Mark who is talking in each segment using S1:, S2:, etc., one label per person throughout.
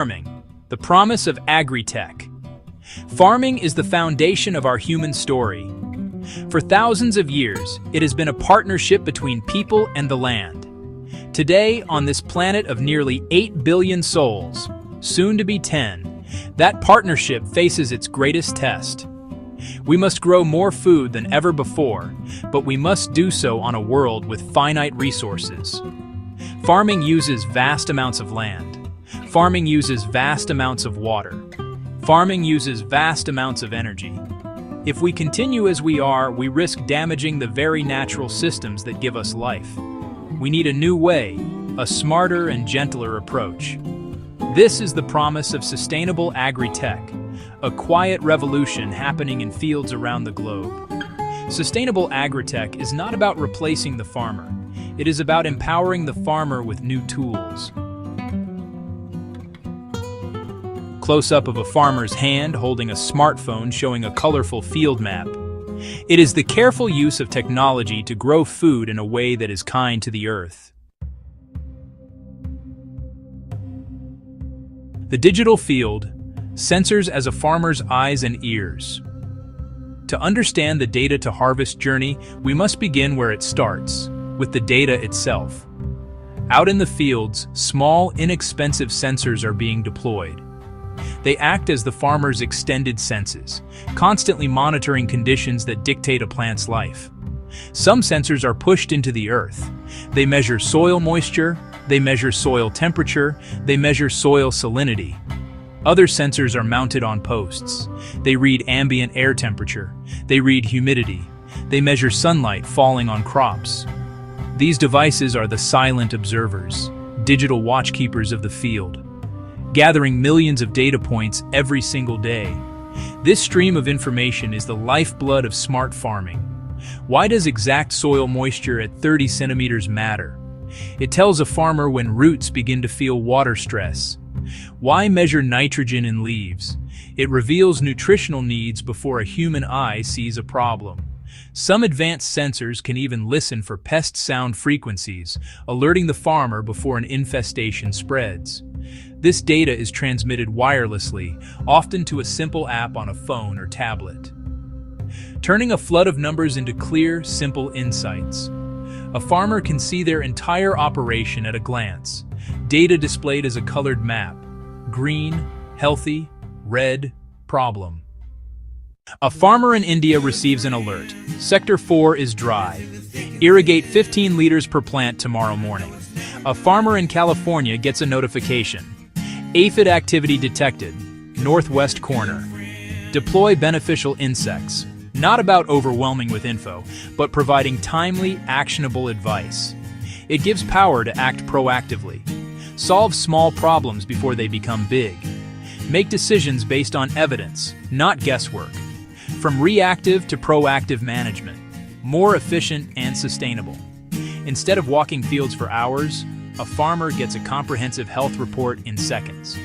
S1: Farming, the promise of agri-tech. Farming is the foundation of our human story. For thousands of years, it has been a partnership between people and the land. Today, on this planet of nearly 8 billion souls, soon to be 10, that partnership faces its greatest test. We must grow more food than ever before, but we must do so on a world with finite resources. Farming uses vast amounts of land. Farming uses vast amounts of water. Farming uses vast amounts of energy. If we continue as we are, we risk damaging the very natural systems that give us life. We need a new way, a smarter and gentler approach. This is the promise of sustainable agri-tech, a quiet revolution happening in fields around the globe. Sustainable agri-tech is not about replacing the farmer. It is about empowering the farmer with new tools. Close-up of a farmer's hand holding a smartphone showing a colorful field map. It is the careful use of technology to grow food in a way that is kind to the earth. The digital field, sensors as a farmer's eyes and ears. To understand the data-to-harvest journey, we must begin where it starts, with the data itself. Out in the fields, small, inexpensive sensors are being deployed. They act as the farmer's extended senses, constantly monitoring conditions that dictate a plant's life. Some sensors are pushed into the earth. They measure soil moisture, they measure soil temperature, they measure soil salinity. Other sensors are mounted on posts. They read ambient air temperature, they read humidity, they measure sunlight falling on crops. These devices are the silent observers, digital watchkeepers of the field, gathering millions of data points every single day. This stream of information is the lifeblood of smart farming. Why does exact soil moisture at 30 centimeters matter? It tells a farmer when roots begin to feel water stress. Why measure nitrogen in leaves? It reveals nutritional needs before a human eye sees a problem. Some advanced sensors can even listen for pest sound frequencies, alerting the farmer before an infestation spreads. This data is transmitted wirelessly, often to a simple app on a phone or tablet, turning a flood of numbers into clear, simple insights. A farmer can see their entire operation at a glance, data displayed as a colored map: green, healthy; red, problem. A farmer in India receives an alert. Sector 4 is dry. Irrigate 15 liters per plant tomorrow morning. A farmer in California gets a notification. Aphid activity detected. Northwest corner. Deploy beneficial insects. Not about overwhelming with info, but providing timely, actionable advice. It gives power to act proactively. Solve small problems before they become big. Make decisions based on evidence, not guesswork. From reactive to proactive management. More efficient and sustainable. Instead of walking fields for hours, a farmer gets a comprehensive health report in seconds.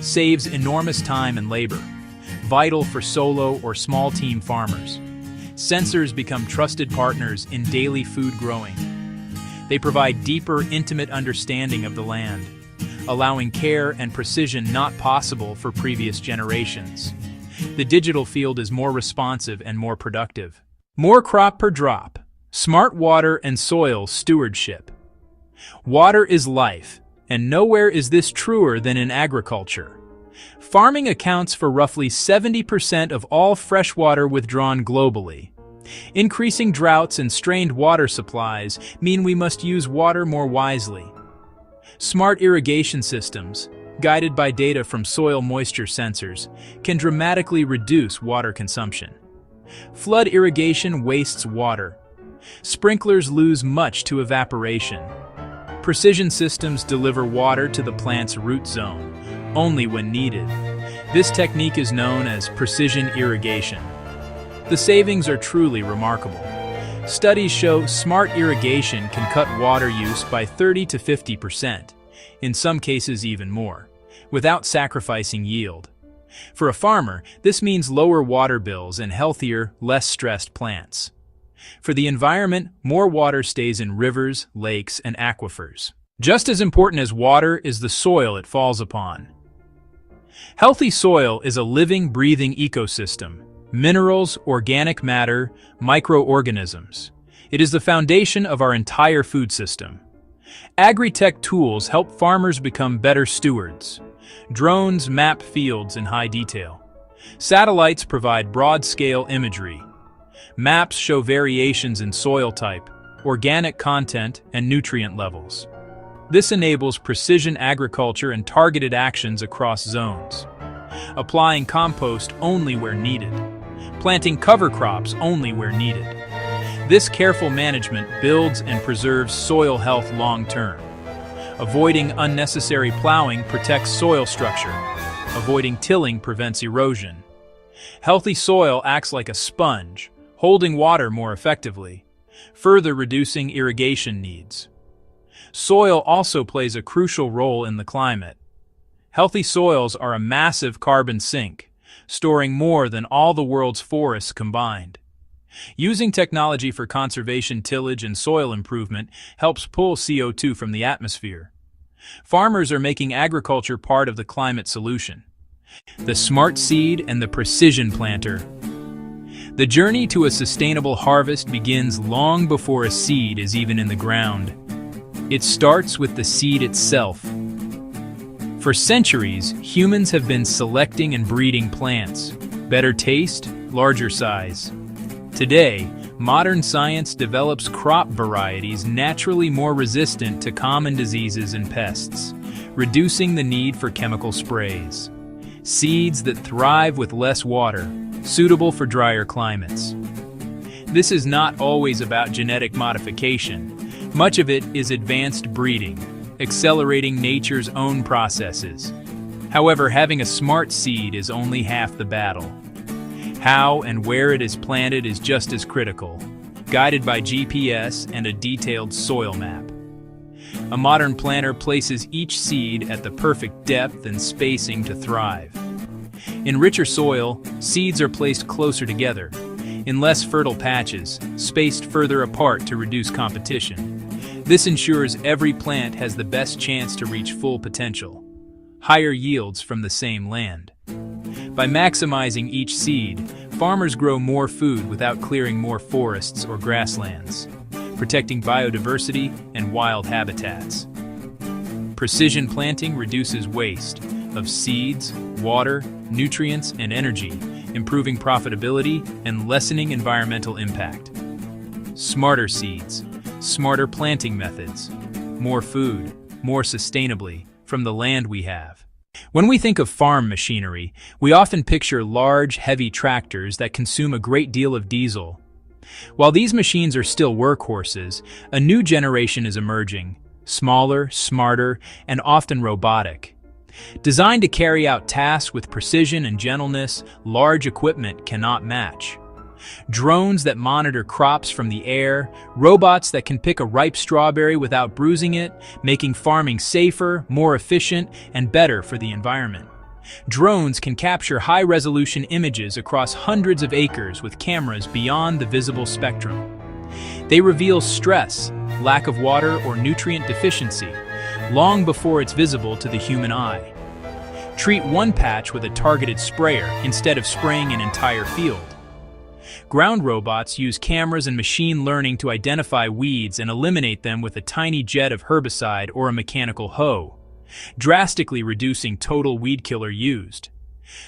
S1: Saves enormous time and labor, vital for solo or small team farmers. Sensors become trusted partners in daily food growing. They provide deeper, intimate understanding of the land, allowing care and precision not possible for previous generations. The digital field is more responsive and more productive. More crop per drop. Smart water and soil stewardship. Water is life, and nowhere is this truer than in agriculture. Farming accounts for roughly 70% of all freshwater withdrawn globally. Increasing droughts and strained water supplies mean we must use water more wisely. Smart irrigation systems, guided by data from soil moisture sensors, can dramatically reduce water consumption. Flood irrigation wastes water. Sprinklers lose much to evaporation. Precision systems deliver water to the plant's root zone, only when needed. This technique is known as precision irrigation. The savings are truly remarkable. Studies show smart irrigation can cut water use by 30 to 50%, in some cases even more, without sacrificing yield. For a farmer, this means lower water bills and healthier, less stressed plants. For the environment, more water stays in rivers, lakes, and aquifers. Just as important as water is the soil it falls upon. Healthy soil is a living, breathing ecosystem. Minerals, organic matter, microorganisms. It is the foundation of our entire food system. Agri-tech tools help farmers become better stewards. Drones map fields in high detail. Satellites provide broad-scale imagery. Maps show variations in soil type, organic content, and nutrient levels. This enables precision agriculture and targeted actions across zones. Applying compost only where needed. Planting cover crops only where needed. This careful management builds and preserves soil health long-term. Avoiding unnecessary plowing protects soil structure. Avoiding tilling prevents erosion. Healthy soil acts like a sponge, holding water more effectively, further reducing irrigation needs. Soil also plays a crucial role in the climate. Healthy soils are a massive carbon sink, storing more than all the world's forests combined. Using technology for conservation, tillage, and soil improvement helps pull CO2 from the atmosphere. Farmers are making agriculture part of the climate solution. The smart seed and the precision planter. The journey to a sustainable harvest begins long before a seed is even in the ground. It starts with the seed itself. For centuries, humans have been selecting and breeding plants. Better taste, larger size. Today, modern science develops crop varieties naturally more resistant to common diseases and pests, reducing the need for chemical sprays. Seeds that thrive with less water, suitable for drier climates. This is not always about genetic modification. Much of it is advanced breeding, accelerating nature's own processes. However, having a smart seed is only half the battle. How and where it is planted is just as critical, guided by GPS and a detailed soil map. A modern planter places each seed at the perfect depth and spacing to thrive. In richer soil, seeds are placed closer together. In less fertile patches, spaced further apart to reduce competition. This ensures every plant has the best chance to reach full potential. Higher yields from the same land. By maximizing each seed, farmers grow more food without clearing more forests or grasslands, protecting biodiversity and wild habitats. Precision planting reduces waste of seeds, water, nutrients, and energy, improving profitability and lessening environmental impact. Smarter seeds, smarter planting methods, more food, more sustainably, from the land we have. When we think of farm machinery, we often picture large, heavy tractors that consume a great deal of diesel. While these machines are still workhorses, a new generation is emerging, smaller, smarter, and often robotic. Designed to carry out tasks with precision and gentleness, large equipment cannot match. Drones that monitor crops from the air, robots that can pick a ripe strawberry without bruising it, making farming safer, more efficient, and better for the environment. Drones can capture high-resolution images across hundreds of acres with cameras beyond the visible spectrum. They reveal stress, lack of water, or nutrient deficiency, long before it's visible to the human eye. Treat one patch with a targeted sprayer instead of spraying an entire field. Ground robots use cameras and machine learning to identify weeds and eliminate them with a tiny jet of herbicide or a mechanical hoe, drastically reducing total weed killer used.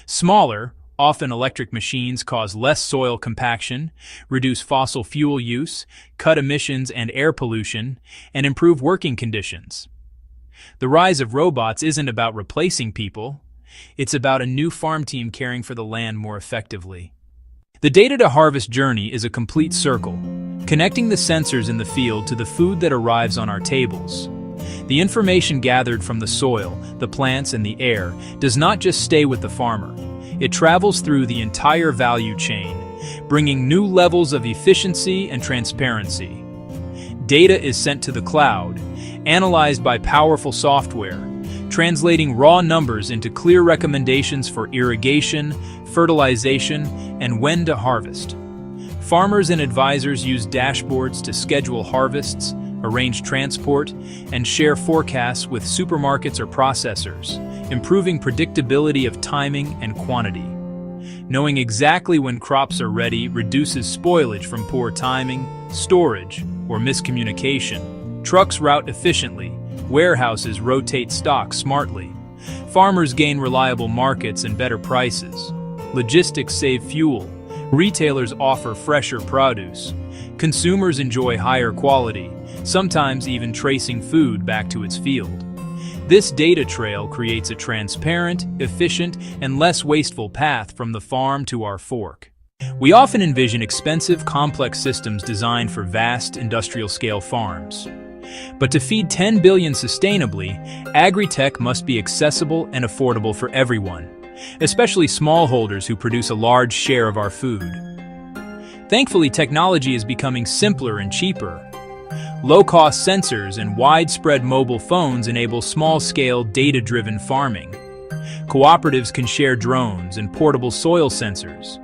S1: Smaller, often electric machines cause less soil compaction, reduce fossil fuel use, cut emissions and air pollution, and improve working conditions. The rise of robots isn't about replacing people, it's about a new farm team caring for the land more effectively. The data-to-harvest journey is a complete circle, connecting the sensors in the field to the food that arrives on our tables. The information gathered from the soil, the plants, and the air does not just stay with the farmer. It travels through the entire value chain, bringing new levels of efficiency and transparency. Data is sent to the cloud, analyzed by powerful software, translating raw numbers into clear recommendations for irrigation, fertilization, and when to harvest. Farmers and advisors use dashboards to schedule harvests, arrange transport, and share forecasts with supermarkets or processors, improving predictability of timing and quantity. Knowing exactly when crops are ready reduces spoilage from poor timing, storage, or miscommunication. Trucks route efficiently, warehouses rotate stock smartly. Farmers gain reliable markets and better prices. Logistics save fuel. Retailers offer fresher produce. Consumers enjoy higher quality, sometimes even tracing food back to its field. This data trail creates a transparent, efficient, and less wasteful path from the farm to our fork. We often envision expensive, complex systems designed for vast, industrial-scale farms. But to feed 10 billion sustainably, agri-tech must be accessible and affordable for everyone, especially smallholders who produce a large share of our food. Thankfully, technology is becoming simpler and cheaper. Low-cost sensors and widespread mobile phones enable small-scale, data-driven farming. Cooperatives can share drones and portable soil sensors.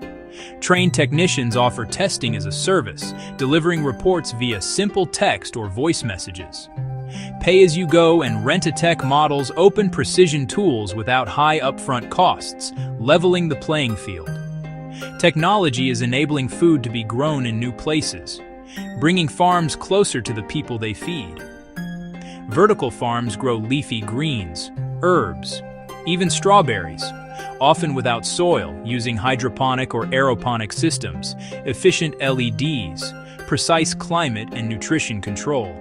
S1: Trained technicians offer testing as a service, delivering reports via simple text or voice messages. Pay-as-you-go and rent-a-tech models open precision tools without high upfront costs, leveling the playing field. Technology is enabling food to be grown in new places, bringing farms closer to the people they feed. Vertical farms grow leafy greens, herbs, even strawberries, often without soil, using hydroponic or aeroponic systems, efficient LEDs, precise climate and nutrition control.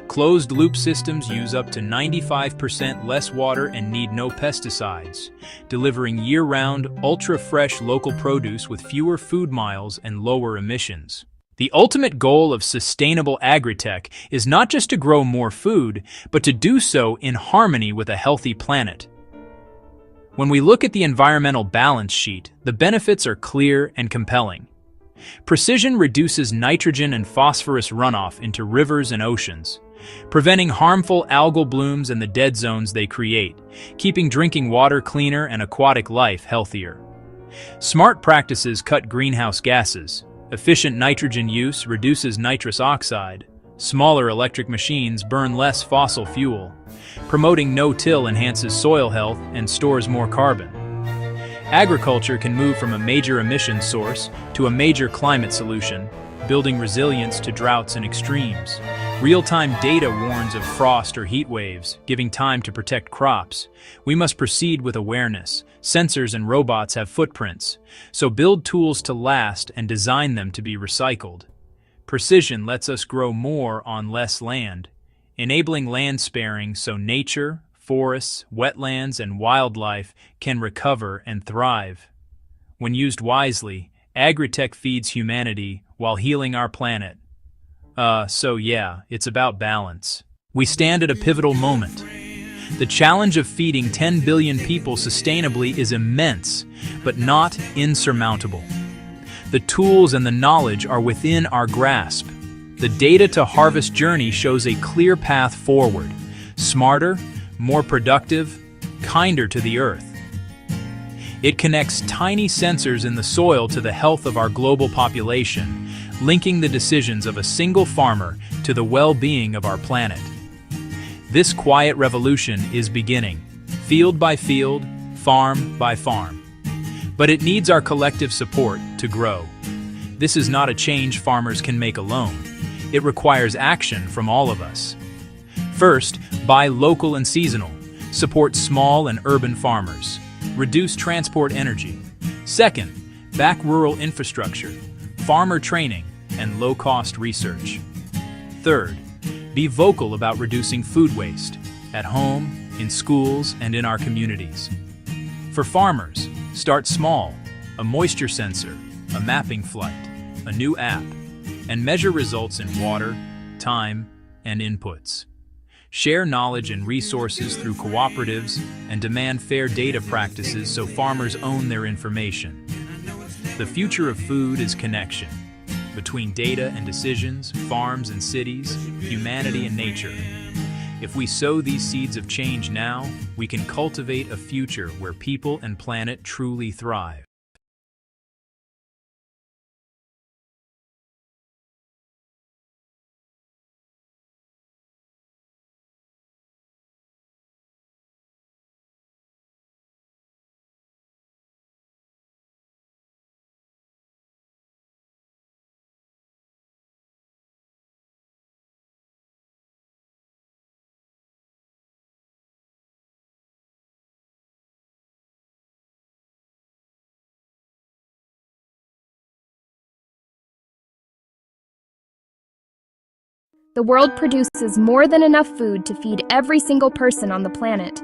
S1: Closed-loop systems use up to 95% less water and need no pesticides, delivering year-round, ultra-fresh local produce with fewer food miles and lower emissions. The ultimate goal of sustainable agri-tech is not just to grow more food, but to do so in harmony with a healthy planet. When we look at the environmental balance sheet, the benefits are clear and compelling. Precision reduces nitrogen and phosphorus runoff into rivers and oceans, preventing harmful algal blooms and the dead zones they create, keeping drinking water cleaner and aquatic life healthier. Smart practices cut greenhouse gases. Efficient nitrogen use reduces nitrous oxide. Smaller electric machines burn less fossil fuel. Promoting no-till enhances soil health and stores more carbon. Agriculture can move from a major emission source to a major climate solution, building resilience to droughts and extremes. Real-time data warns of frost or heat waves, giving time to protect crops. We must proceed with awareness. Sensors and robots have footprints, so build tools to last and design them to be recycled. Precision lets us grow more on less land, enabling land sparing so nature, forests, wetlands, and wildlife can recover and thrive. When used wisely, agri-tech feeds humanity while healing our planet. So yeah, it's about balance. We stand at a pivotal moment. The challenge of feeding 10 billion people sustainably is immense, but not insurmountable. The tools and the knowledge are within our grasp. The Data to Harvest journey shows a clear path forward, smarter, more productive, kinder to the earth. It connects tiny sensors in the soil to the health of our global population, linking the decisions of a single farmer to the well-being of our planet. This quiet revolution is beginning, field by field, farm by farm. But it needs our collective support to grow. This is not a change farmers can make alone. It requires action from all of us. First, buy local and seasonal. Support small and urban farmers. Reduce transport energy. Second, back rural infrastructure, farmer training, and low-cost research. Third, be vocal about reducing food waste, at home, in schools, and in our communities. For farmers, start small, a moisture sensor, a mapping flight, a new app, and measure results in water, time, and inputs. Share knowledge and resources through cooperatives and demand fair data practices so farmers own their information. The future of food is connection between data and decisions, farms and cities, humanity and nature. If we sow these seeds of change now, we can cultivate a future where people and planet truly thrive.
S2: The world produces more than enough food to feed every single person on the planet.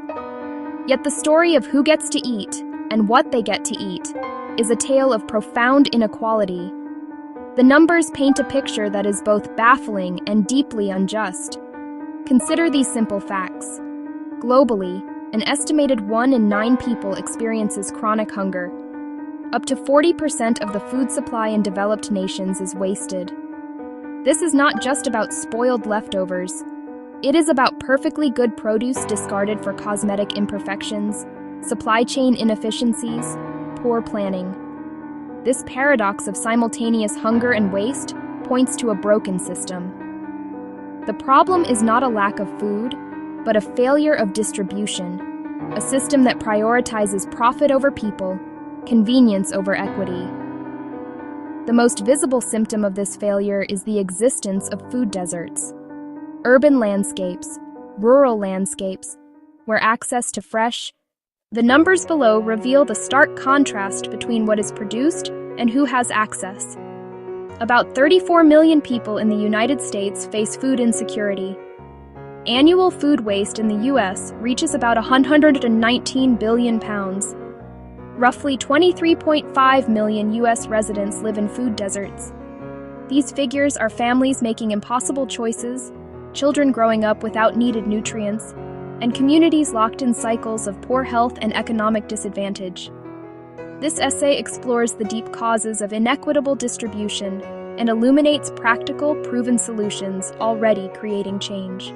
S2: Yet the story of who gets to eat and what they get to eat is a tale of profound inequality. The numbers paint a picture that is both baffling and deeply unjust. Consider these simple facts. Globally, an estimated 1 in 9 people experiences chronic hunger. Up to 40% of the food supply in developed nations is wasted. This is not just about spoiled leftovers. It is about perfectly good produce discarded for cosmetic imperfections, supply chain inefficiencies, poor planning. This paradox of simultaneous hunger and waste points to a broken system. The problem is not a lack of food, but a failure of distribution, a system that prioritizes profit over people, convenience over equity. The most visible symptom of this failure is the existence of food deserts. Urban landscapes, rural landscapes, where access to The numbers below reveal the stark contrast between what is produced and who has access. About 34 million people in the United States face food insecurity. Annual food waste in the U.S. reaches about 119 billion pounds. Roughly 23.5 million U.S. residents live in food deserts. These figures are families making impossible choices, children growing up without needed nutrients, and communities locked in cycles of poor health and economic disadvantage. This essay explores the deep causes of inequitable distribution and illuminates practical, proven solutions already creating change.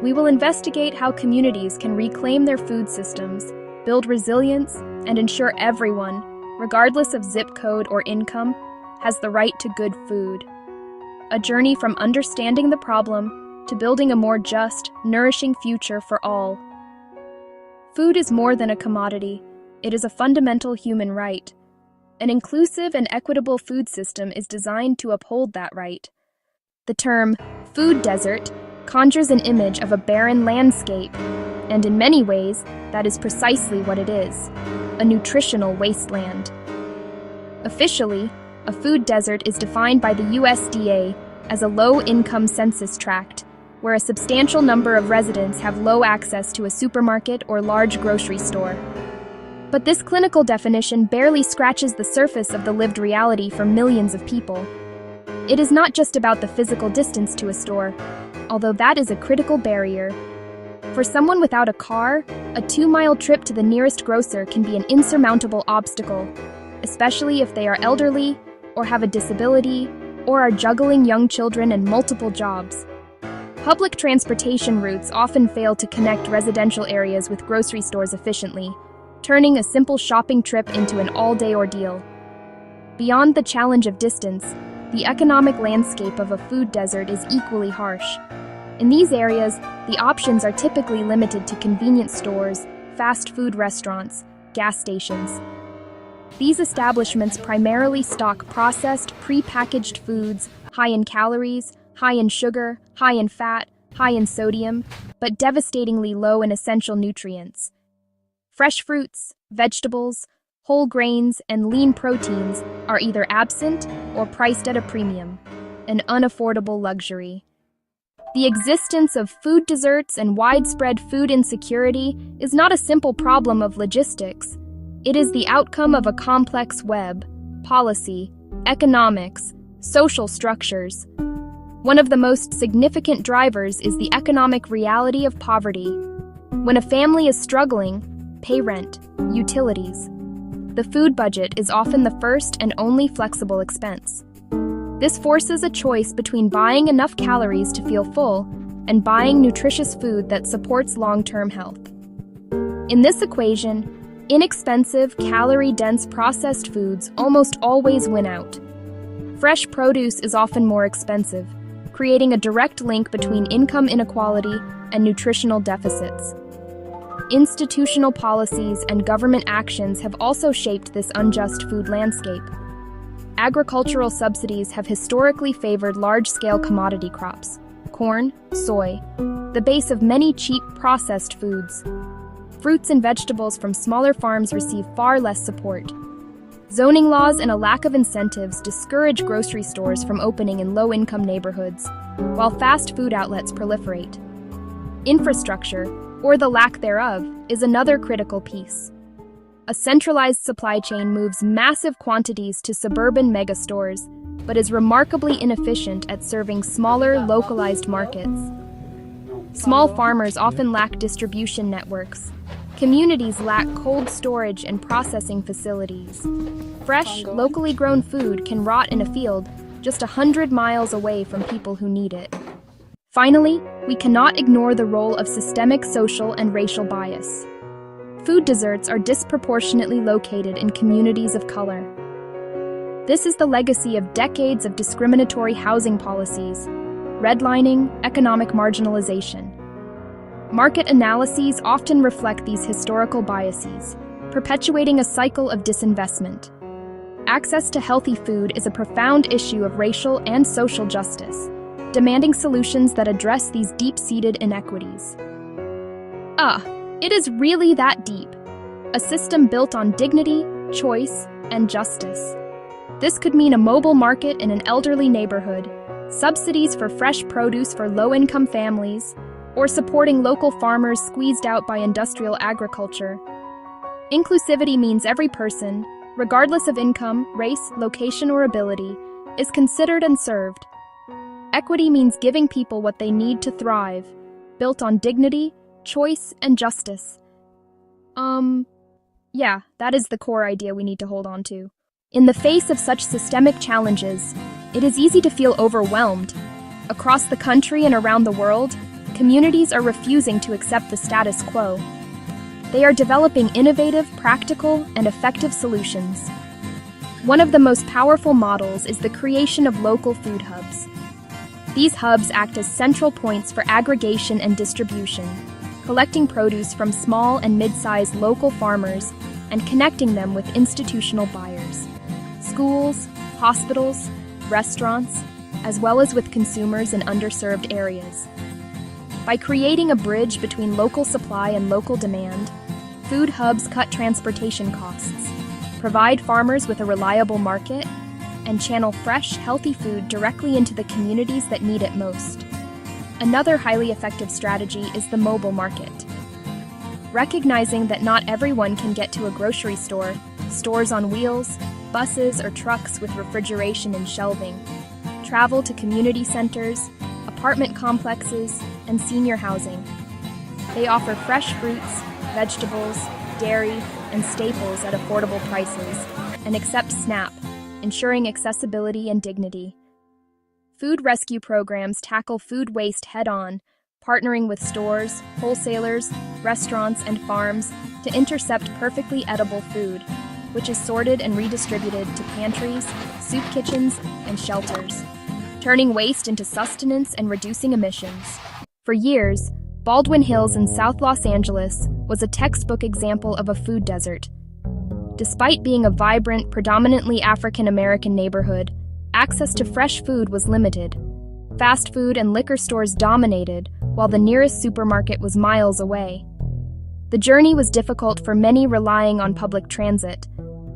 S2: We will investigate how communities can reclaim their food systems, build resilience, and ensure everyone, regardless of zip code or income, has the right to good food. A journey from understanding the problem to building a more just, nourishing future for all. Food is more than a commodity. It is a fundamental human right. An inclusive and equitable food system is designed to uphold that right. The term food desert conjures an image of a barren landscape, and in many ways, that is precisely what it is, a nutritional wasteland. Officially, a food desert is defined by the USDA as a low-income census tract, where a substantial number of residents have low access to a supermarket or large grocery store. But this clinical definition barely scratches the surface of the lived reality for millions of people. It is not just about the physical distance to a store, although that is a critical barrier. For someone without a car, a 2-mile trip to the nearest grocer can be an insurmountable obstacle, especially if they are elderly, or have a disability, or are juggling young children and multiple jobs. Public transportation routes often fail to connect residential areas with grocery stores efficiently, turning a simple shopping trip into an all-day ordeal. Beyond the challenge of distance, the economic landscape of a food desert is equally harsh. In these areas, the options are typically limited to convenience stores, fast food restaurants, gas stations. These establishments primarily stock processed, pre-packaged foods, high in calories, high in sugar, high in fat, high in sodium, but devastatingly low in essential nutrients. Fresh fruits, vegetables, whole grains, and lean proteins are either absent or priced at a premium, an unaffordable luxury. The existence of food deserts and widespread food insecurity is not a simple problem of logistics. It is the outcome of a complex web: policy, economics, social structures. One of the most significant drivers is the economic reality of poverty. When a family is struggling, pay rent, utilities. The food budget is often the first and only flexible expense. This forces a choice between buying enough calories to feel full and buying nutritious food that supports long-term health. In this equation, inexpensive, calorie-dense processed foods almost always win out. Fresh produce is often more expensive, creating a direct link between income inequality and nutritional deficits. Institutional policies and government actions have also shaped this unjust food landscape. Agricultural subsidies have historically favored large-scale commodity crops, corn, soy, the base of many cheap processed foods. Fruits and vegetables from smaller farms receive far less support. Zoning laws and a lack of incentives discourage grocery stores from opening in low-income neighborhoods, while fast food outlets proliferate. Infrastructure, or the lack thereof, is another critical piece. A centralized supply chain moves massive quantities to suburban megastores, but is remarkably inefficient at serving smaller, localized markets. Small farmers often lack distribution networks. Communities lack cold storage and processing facilities. Fresh, locally grown food can rot in a field just 100 miles away from people who need it. Finally, we cannot ignore the role of systemic social and racial bias. Food deserts are disproportionately located in communities of color. This is the legacy of decades of discriminatory housing policies, redlining, economic marginalization. Market analyses often reflect these historical biases, perpetuating a cycle of disinvestment. Access to healthy food is a profound issue of racial and social justice, demanding solutions that address these deep-seated inequities. It is really that deep. A system built on dignity, choice, and justice. This could mean a mobile market in an elderly neighborhood, subsidies for fresh produce for low-income families, or supporting local farmers squeezed out by industrial agriculture. Inclusivity means every person, regardless of income, race, location, or ability, is considered and served. Equity means giving people what they need to thrive, built on dignity, choice, and justice. Yeah, that is the core idea we need to hold on to. In the face of such systemic challenges, it is easy to feel overwhelmed. Across the country and around the world, communities are refusing to accept the status quo. They are developing innovative, practical, and effective solutions. One of the most powerful models is the creation of local food hubs. These hubs act as central points for aggregation and distribution, collecting produce from small and mid-sized local farmers and connecting them with institutional buyers. Schools, hospitals, restaurants, as well as with consumers in underserved areas. By creating a bridge between local supply and local demand, food hubs cut transportation costs, provide farmers with a reliable market, and channel fresh, healthy food directly into the communities that need it most. Another highly effective strategy is the mobile market. Recognizing that not everyone can get to a grocery store, stores on wheels, buses, or trucks with refrigeration and shelving travel to community centers, apartment complexes, and senior housing. They offer fresh fruits, vegetables, dairy, and staples at affordable prices, and accept SNAP, ensuring accessibility and dignity. Food rescue programs tackle food waste head-on, partnering with stores, wholesalers, restaurants, and farms to intercept perfectly edible food, which is sorted and redistributed to pantries, soup kitchens, and shelters, turning waste into sustenance and reducing emissions. For years, Baldwin Hills in South Los Angeles was a textbook example of a food desert. Despite being a vibrant, predominantly African-American neighborhood, access to fresh food was limited. Fast food and liquor stores dominated, while the nearest supermarket was miles away. The journey was difficult for many relying on public transit,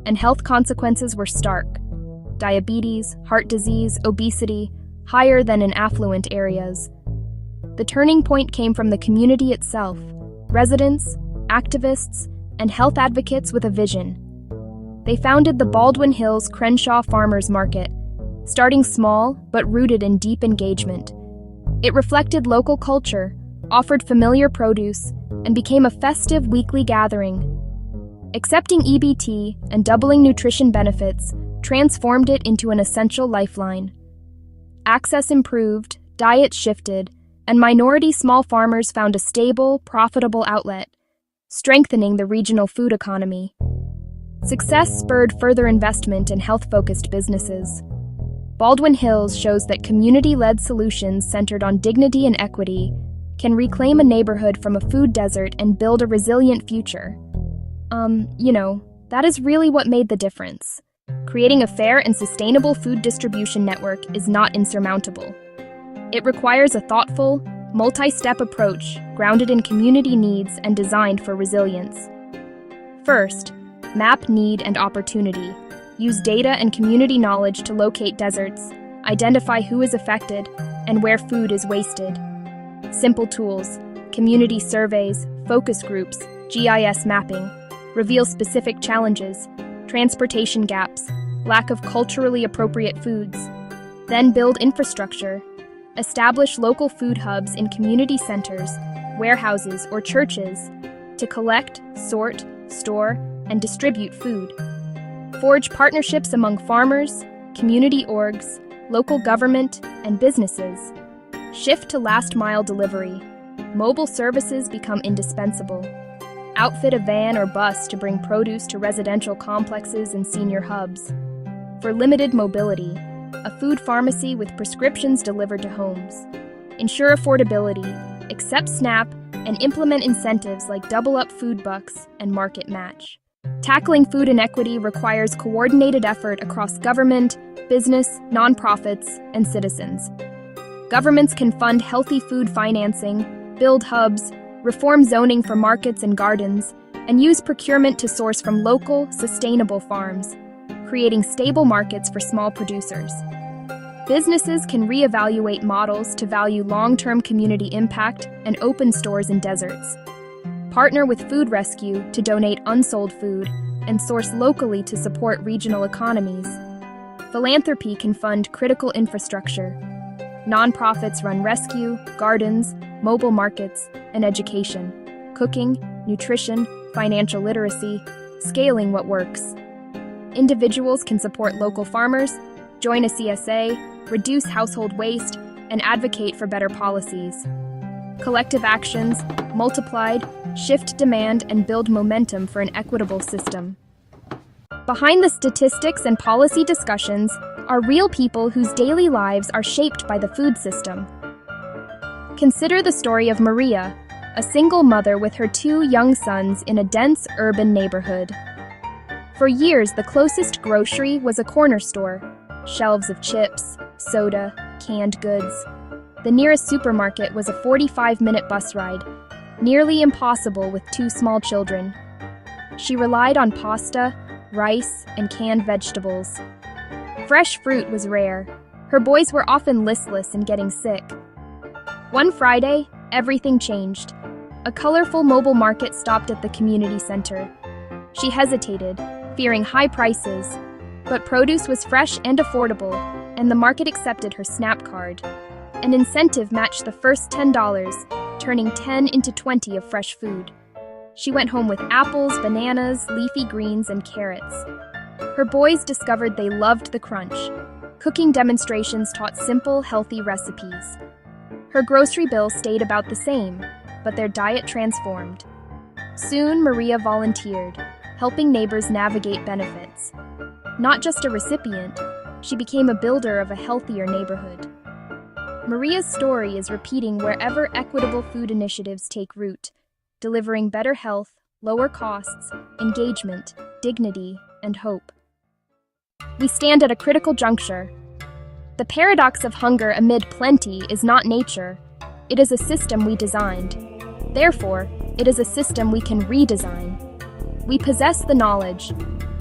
S2: and health consequences were stark. Diabetes, heart disease, obesity, higher than in affluent areas. The turning point came from the community itself, residents, activists, and health advocates with a vision. They founded the Baldwin Hills Crenshaw Farmers Market, starting small but rooted in deep engagement. It reflected local culture, offered familiar produce, and became a festive weekly gathering. Accepting EBT and doubling nutrition benefits transformed it into an essential lifeline. Access improved, diets shifted, and minority small farmers found a stable, profitable outlet, strengthening the regional food economy. Success spurred further investment in health-focused businesses. Baldwin Hills shows that community-led solutions centered on dignity and equity can reclaim a neighborhood from a food desert and build a resilient future. That is really what made the difference. Creating a fair and sustainable food distribution network is not insurmountable. It requires a thoughtful, multi-step approach grounded in community needs and designed for resilience. First, map need and opportunity. use data and community knowledge to locate deserts, identify who is affected, and where food is wasted. Simple tools, community surveys, focus groups, GIS mapping, reveal specific challenges, transportation gaps, lack of culturally appropriate foods. Then build infrastructure. Establish local food hubs in community centers, warehouses, or churches to collect, sort, store, and distribute food. Forge partnerships among farmers, community orgs, local government, and businesses. Shift to last-mile delivery. Mobile services become indispensable. Outfit a van or bus to bring produce to residential complexes and senior hubs. For limited mobility, a food pharmacy with prescriptions delivered to homes. Ensure affordability, accept SNAP, and implement incentives like double-up food bucks and market match. Tackling food inequity requires coordinated effort across government, business, nonprofits, and citizens. Governments can fund healthy food financing, build hubs, reform zoning for markets and gardens, and use procurement to source from local, sustainable farms, creating stable markets for small producers. Businesses can reevaluate models to value long-term community impact and open stores in deserts. Partner with food rescue to donate unsold food and source locally to support regional economies. Philanthropy can fund critical infrastructure. Nonprofits run rescue, gardens, mobile markets, and education, cooking, nutrition, financial literacy, scaling what works. Individuals can support local farmers, join a CSA, reduce household waste, and advocate for better policies. Collective actions, multiplied, shift demand and build momentum for an equitable system. Behind the statistics and policy discussions are real people whose daily lives are shaped by the food system. Consider the story of Maria, a single mother with her 2 young sons in a dense urban neighborhood. For years, the closest grocery was a corner store, shelves of chips, soda, canned goods. The nearest supermarket was a 45-minute bus ride, nearly impossible with 2 small children. She relied on pasta, rice, and canned vegetables. Fresh fruit was rare. Her boys were often listless and getting sick. One Friday, everything changed. A colorful mobile market stopped at the community center. She hesitated, fearing high prices, but produce was fresh and affordable, and the market accepted her SNAP card. An incentive matched the first $10, turning 10 into 20 of fresh food. She went home with apples, bananas, leafy greens, and carrots. Her boys discovered they loved the crunch. Cooking demonstrations taught simple, healthy recipes. Her grocery bill stayed about the same, but their diet transformed. Soon, Maria volunteered, helping neighbors navigate benefits. Not just a recipient, she became a builder of a healthier neighborhood. Maria's story is repeating wherever equitable food initiatives take root, delivering better health, lower costs, engagement, dignity, and hope. We stand at a critical juncture. The paradox of hunger amid plenty is not nature. It is a system we designed. Therefore, it is a system we can redesign. We possess the knowledge.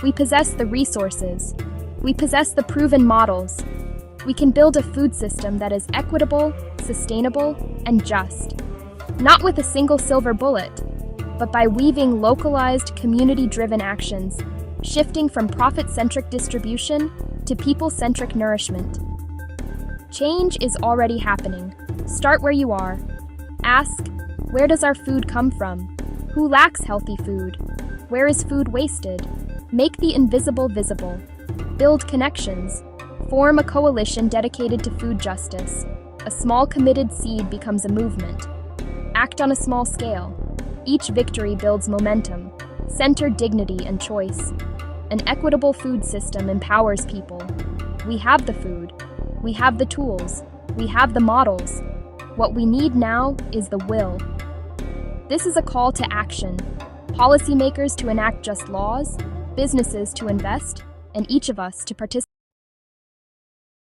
S2: We possess the resources. We possess the proven models. We can build a food system that is equitable, sustainable, and just. Not with a single silver bullet, but by weaving localized, community-driven actions, shifting from profit-centric distribution to people-centric nourishment. Change is already happening. Start where you are. Ask, where does our food come from? Who lacks healthy food? Where is food wasted? Make the invisible visible. Build connections. Form a coalition dedicated to food justice. A small committed seed becomes a movement. Act on a small scale. Each victory builds momentum. Center dignity and choice. An equitable food system empowers people. We have the food. We have the tools. We have the models. What we need now is the will. This is a call to action. Policymakers to enact just laws, businesses to invest, and each of us to participate.